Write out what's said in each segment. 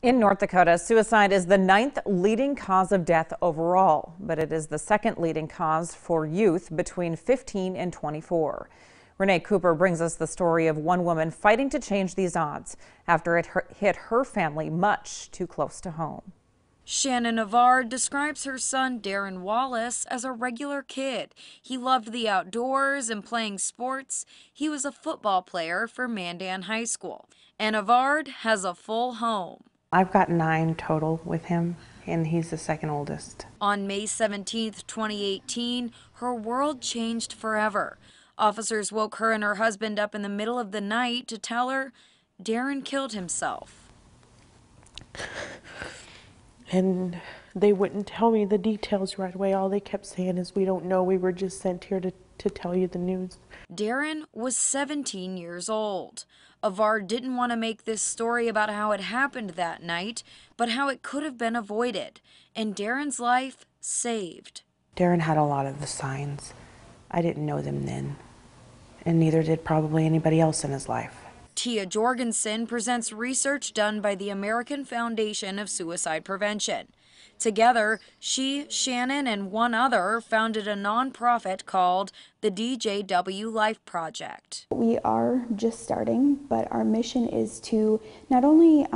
In North Dakota, suicide is the 9th leading cause of death overall, but it is the second leading cause for youth between 15 and 24. Renee Cooper brings us the story of one woman fighting to change these odds after it hit her family much too close to home. Shannon Navard describes her son Darren Wallace as a regular kid. He loved the outdoors and playing sports. He was a football player for Mandan High School. And Navard has a full home. I've got 9 total with him, and he's the second oldest. On May 17, 2018, her world changed forever. Officers woke her and her husband up in the middle of the night to tell her Darren killed himself. And they wouldn't tell me the details right away. All they kept saying is, "We don't know. We were just sent here to tell you the news." Darren was 17 years old. Navard didn't want to make this story about how it happened that night, but how it could have been avoided, and Darren's life saved. Darren had a lot of the signs. I didn't know them then, and neither did probably anybody else in his life. Tia Jorgensen presents research done by the American Foundation of Suicide Prevention. Together, she, Shannon, and one other founded a nonprofit called the DJW Life Project. We are just starting, but our mission is to not only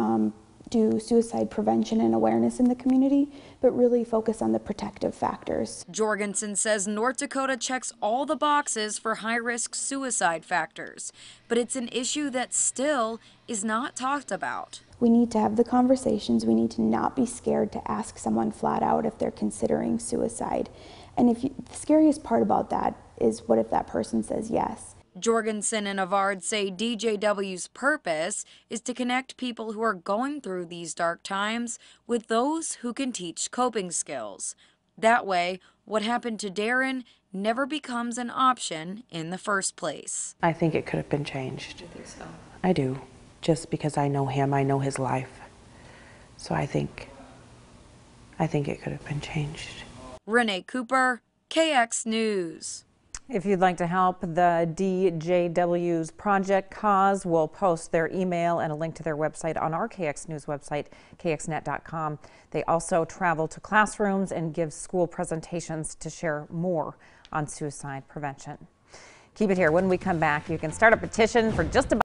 do suicide prevention and awareness in the community, but really focus on the protective factors. Jorgensen says North Dakota checks all the boxes for high-risk suicide factors, but it's an issue that still is not talked about. We need to have the conversations. We need to not be scared to ask someone flat out if they're considering suicide. And the scariest part about that is, what if that person says yes? Jorgensen and Navard say DJW's purpose is to connect people who are going through these dark times with those who can teach coping skills. That way, what happened to Darren never becomes an option in the first place. I think it could have been changed. Do you think so? I do. Just because I know him, I know his life. So I think it could have been changed. Renee Cooper, KX News. If you'd like to help the DJW's Project Cause, we'll post their email and a link to their website on our KX News website, kxnet.com. They also travel to classrooms and give school presentations to share more on suicide prevention. Keep it here. When we come back, you can start a petition for just about